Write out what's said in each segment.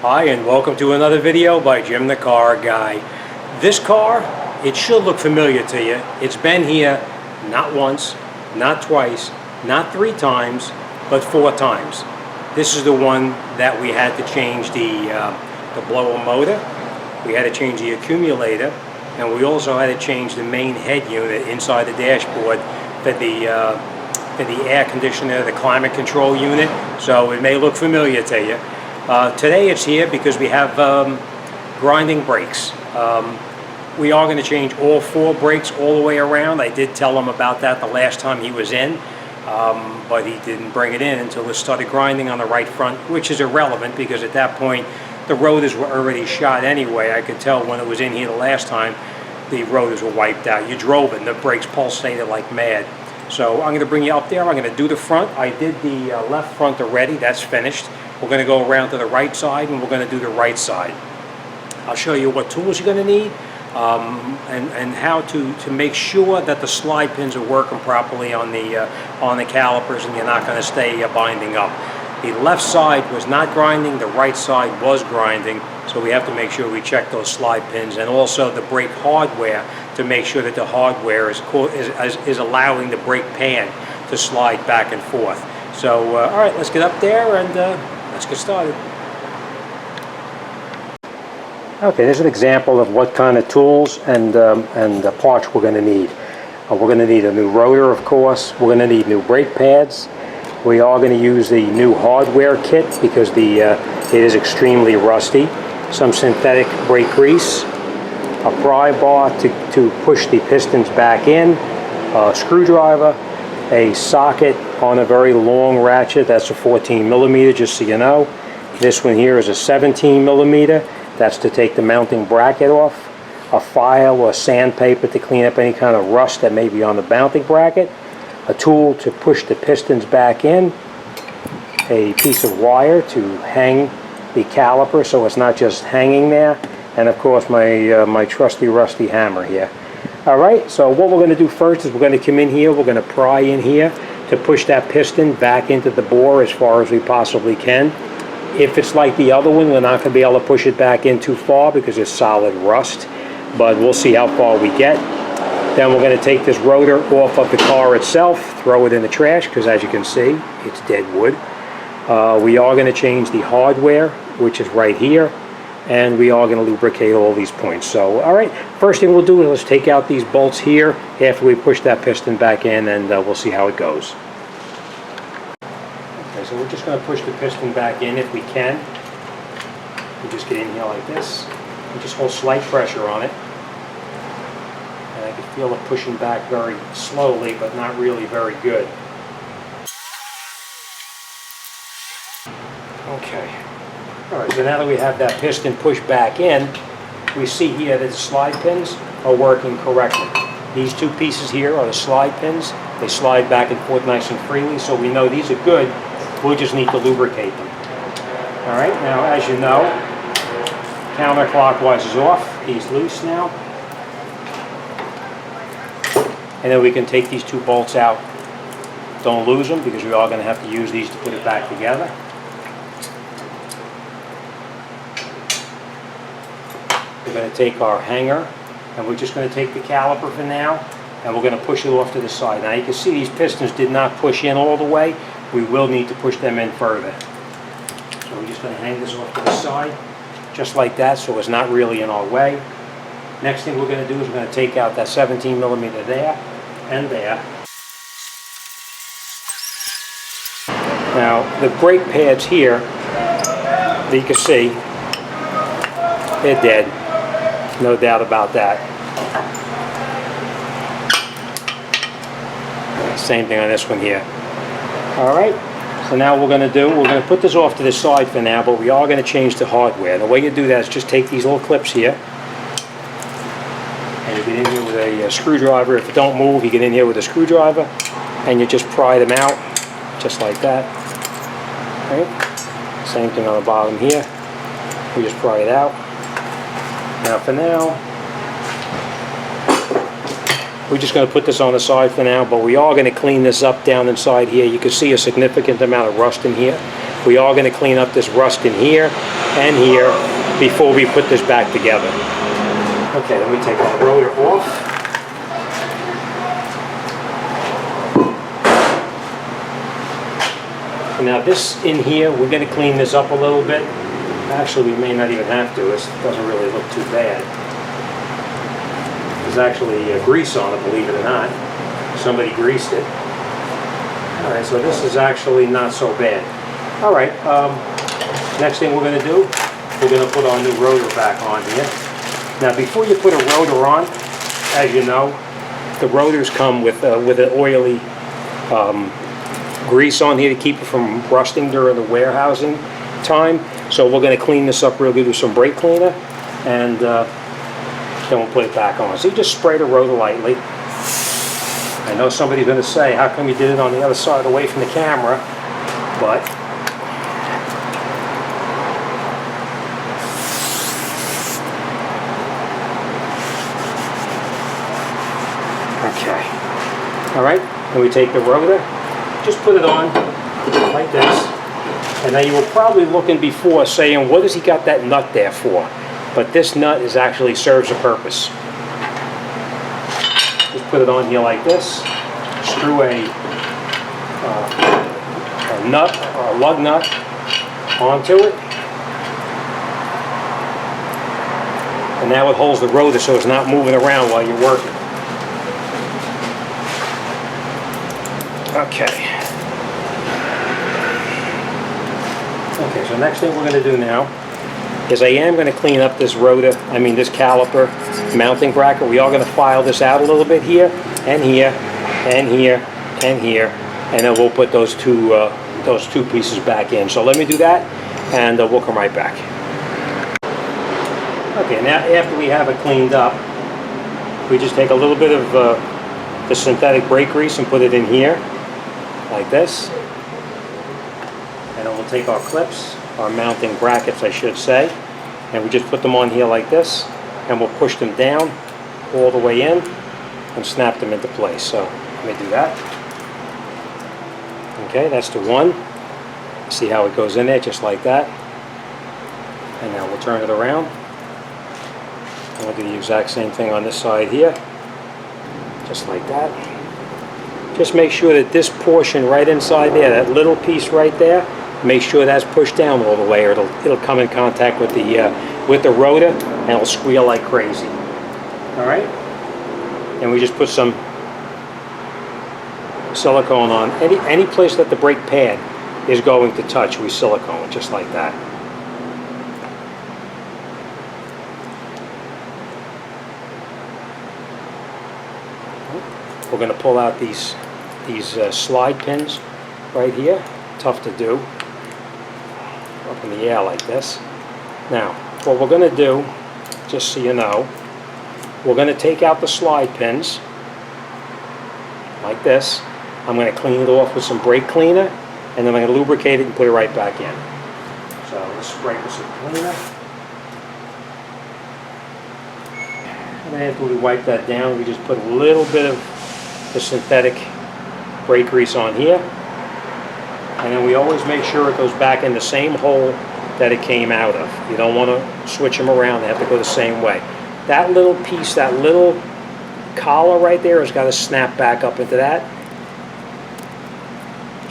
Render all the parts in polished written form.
Hi, and welcome to another video by Jim the Car Guy. This car, it should look familiar to you. It's been here not once, not twice, not 3 times, but 4 times. This is the one that we had to change the blower motor, we had to change the accumulator, and we also had to change the main head unit inside the dashboard for the air conditioner, the climate control unit. So it may look familiar to you. Today it's here because we have grinding brakes. We are going to change all 4 brakes all the way around. I did tell him about that the last time he was in, but he didn't bring it in until it started grinding on the right front, which is irrelevant because at that point the rotors were already shot anyway. I could tell when it was in here the last time the rotors were wiped out. You drove it and the brakes pulsated like mad. So I'm going to bring you up there. I'm going to do the front. I did the left front already. That's finished. We're going to go around to the right side and we're going to do the right side. I'll show you what tools you're going to need and how to make sure that the slide pins are working properly on the calipers and you're not going to stay binding up. The left side was not grinding, the right side was grinding, so we have to make sure we check those slide pins, and also the brake hardware to make sure that the hardware is allowing the brake pan to slide back and forth. So, all right, let's get up there and let's get started. Okay, there's an example of what kind of tools and parts we're going to need. We're going to need a new rotor, of course. We're going to need new brake pads. We are going to use the new hardware kit because it is extremely rusty. Some synthetic brake grease, a pry bar to push the pistons back in, a screwdriver, a socket on a very long ratchet. That's a 14 millimeter, just so you know. This one here is a 17 millimeter. That's to take the mounting bracket off. A file or sandpaper to clean up any kind of rust that may be on the mounting bracket. A tool to push the pistons back in, a piece of wire to hang the caliper so it's not just hanging there, and of course my trusty rusty hammer here. Alright, so what we're going to do first is we're going to come in here, we're going to pry in here to push that piston back into the bore as far as we possibly can. If it's like the other one, we're not going to be able to push it back in too far because it's solid rust, but we'll see how far we get. Then we're going to take this rotor off of the car itself, throw it in the trash, because as you can see, it's dead wood. We are going to change the hardware, which is right here, and we are going to lubricate all these points. So, alright, first thing we'll do is let's take out these bolts here after we push that piston back in, and we'll see how it goes. Okay, so we're just going to push the piston back in if we can. We just get in here like this, and just hold slight pressure on it. And I can feel it pushing back very slowly, but not really very good. Okay. Alright, so now that we have that piston pushed back in, we see here that the slide pins are working correctly. These 2 pieces here are the slide pins. They slide back and forth nice and freely, so we know these are good. We'll just need to lubricate them. Alright, now as you know, counterclockwise is off. He's loose now. And then we can take these 2 bolts out. Don't lose them because we are going to have to use these to put it back together. We're going to take our hanger and we're just going to take the caliper for now and we're going to push it off to the side. Now you can see these pistons did not push in all the way. We will need to push them in further. So we're just going to hang this off to the side just like that so it's not really in our way. Next thing we're going to do is we're going to take out that 17 millimeter there and there. Now the brake pads here, you can see, they're dead. No doubt about that. Same thing on this one here. Alright, so now what we're going to put this off to the side for now, but we are going to change the hardware. The way you do that is just take these little clips here. And you get in here with a screwdriver. If it don't move, you get in here with a screwdriver and you just pry them out just like that. Right? Same thing on the bottom here. We just pry it out. Now for now, we're just going to put this on the side for now, but we are going to clean this up down inside here. You can see a significant amount of rust in here. We are going to clean up this rust in here, and here before we put this back together. Okay, then we take our rotor off. And now this in here, we're going to clean this up a little bit. Actually, we may not even have to. This doesn't really look too bad. There's actually grease on it, believe it or not. Somebody greased it. All right, so this is actually not so bad. All right, next thing we're going to do, we're going to put our new rotor back on here. Now, before you put a rotor on, as you know, the rotors come with an oily grease on here to keep it from rusting during the warehousing time. So we're going to clean this up real good with some brake cleaner, and then we'll put it back on. So you just spray the rotor lightly. I know somebody's going to say, how come you did it on the other side away from the camera? But okay. All right, and we take the rotor, just put it on like this. And now you were probably looking before saying, what has he got that nut there for? But this nut is actually serves a purpose. Just put it on here like this. Screw a nut or a lug nut onto it. And now it holds the rotor so it's not moving around while you're working. Okay. Okay, so next thing we're going to do now is I am going to clean up this rotor, this caliper mounting bracket. We are going to file this out a little bit here, and here, and here, and here, and then we'll put those two pieces back in. So let me do that, and we'll come right back. Okay, now after we have it cleaned up, we just take a little bit of the synthetic brake grease and put it in here, like this. And then we'll take our clips, our mounting brackets I should say, and we just put them on here like this, and we'll push them down all the way in and snap them into place. So let me do that. Okay, that's the one. See how it goes in there, just like that. And now we'll turn it around. And we'll do the exact same thing on this side here, just like that. Just make sure that this portion right inside there, that little piece right there, make sure that's pushed down all the way, or it'll come in contact with the rotor, and it'll squeal like crazy. All right, and we just put some silicone on any place that the brake pad is going to touch. We silicone just like that. We're going to pull out these slide pins right here. Tough to do. Up in the air like this. Now, what we're going to do, just so you know, we're going to take out the slide pins like this. I'm going to clean it off with some brake cleaner, and then I'm going to lubricate it and put it right back in. So let's spray with some cleaner. And then after we wipe that down, we just put a little bit of the synthetic brake grease on here. And then we always make sure it goes back in the same hole that it came out of. You don't want to switch them around. They have to go the same way. That little piece, that little collar right there has got to snap back up into that.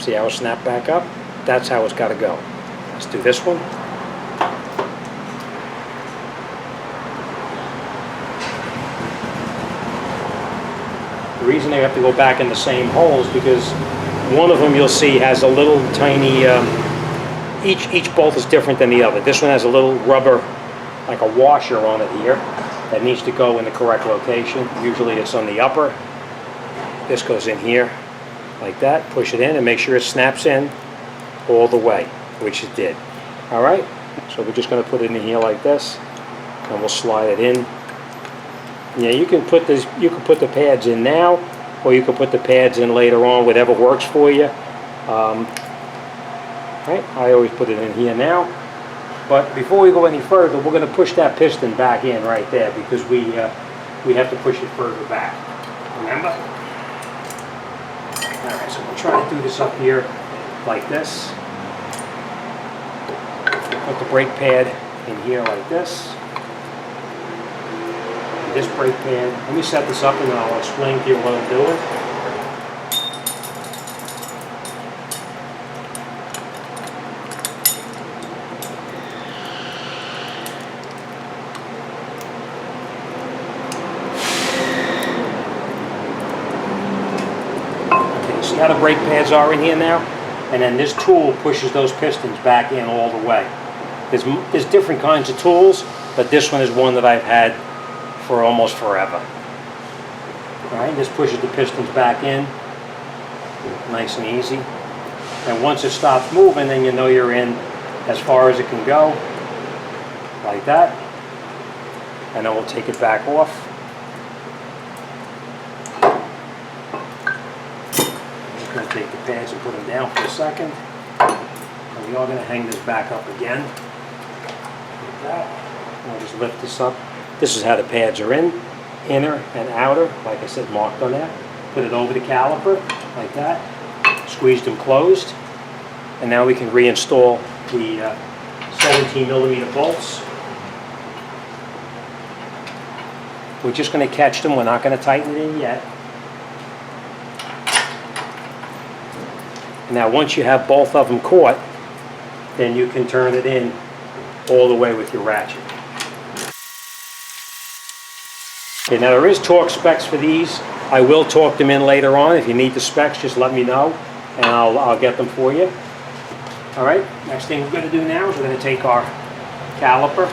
See how it snapped back up? That's how it's got to go. Let's do this one. The reason they have to go back in the same hole is because one of them you'll see has a little tiny, each bolt is different than the other. This one has a little rubber, like a washer on it here, that needs to go in the correct location. Usually it's on the upper. This goes in here, like that. Push it in and make sure it snaps in all the way, which it did. All right, so we're just going to put it in here like this, and we'll slide it in. Yeah, you can put this. You can put the pads in now, or you can put the pads in later on, whatever works for you. Right, I always put it in here now. But before we go any further, we're going to push that piston back in right there, because we have to push it further back. Remember? All right, so we'll try to do this up here like this. Put the brake pad in here like this. And this brake pad, let me set this up and then I'll explain to you what I'm doing. See how the brake pads are in here now? And then this tool pushes those pistons back in all the way. There's different kinds of tools, but this one is one that I've had for almost forever. All right, this pushes the pistons back in, nice and easy. And once it stops moving, then you know you're in as far as it can go, like that. And then we'll take it back off. Going to take the pads and put them down for a second. And we are going to hang this back up again. Like that. And I'll just lift this up. This is how the pads are in, inner and outer, like I said, marked on that. Put it over the caliper, like that. Squeeze them closed. And now we can reinstall the 17mm bolts. We're just going to catch them. We're not going to tighten it in yet. Now once you have both of them caught, then you can turn it in all the way with your ratchet. Okay, now there is torque specs for these. I will torque them in later on. If you need the specs, just let me know and I'll get them for you. Alright, next thing we're going to do now is we're going to take our caliper.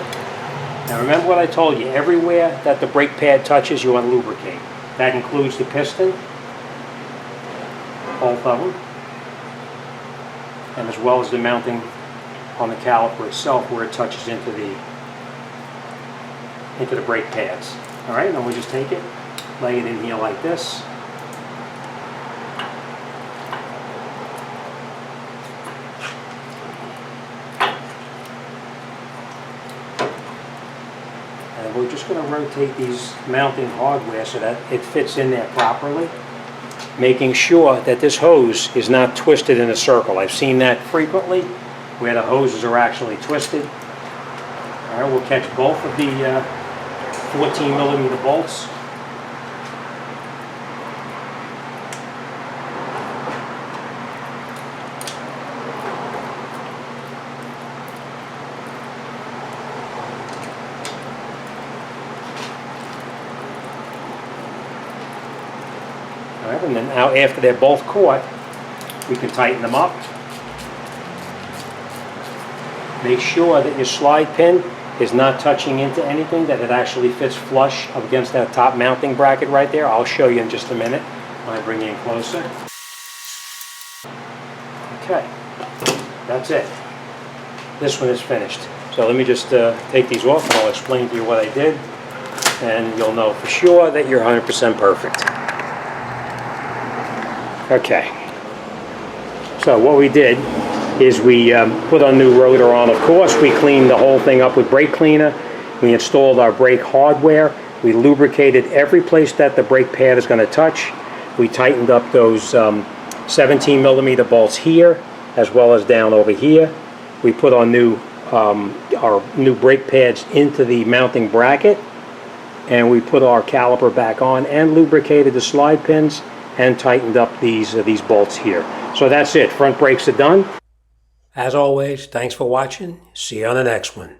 Now remember what I told you, everywhere that the brake pad touches you want to lubricate. That includes the piston, both of them, and as well as the mounting on the caliper itself where it touches into the brake pads. All right, then we'll just take it, lay it in here like this. And we're just going to rotate these mounting hardware so that it fits in there properly, making sure that this hose is not twisted in a circle. I've seen that frequently where the hoses are actually twisted. All right, we'll catch both of the 14mm bolts. All right, and then now after they're both caught, we can tighten them up. Make sure that your slide pin is not touching into anything, that it actually fits flush up against that top mounting bracket right there. I'll show you in just a minute when I bring you in closer. Okay, that's it. This one is finished. So let me just take these off and I'll explain to you what I did, and you'll know for sure that you're 100% perfect. Okay, so what we did is we put our new rotor on. Of course, we cleaned the whole thing up with brake cleaner. We installed our brake hardware. We lubricated every place that the brake pad is going to touch. We tightened up those 17mm bolts here, as well as down over here. We put our new brake pads into the mounting bracket, and we put our caliper back on and lubricated the slide pins and tightened up these bolts here. So that's it. Front brakes are done. As always, thanks for watching. See you on the next one.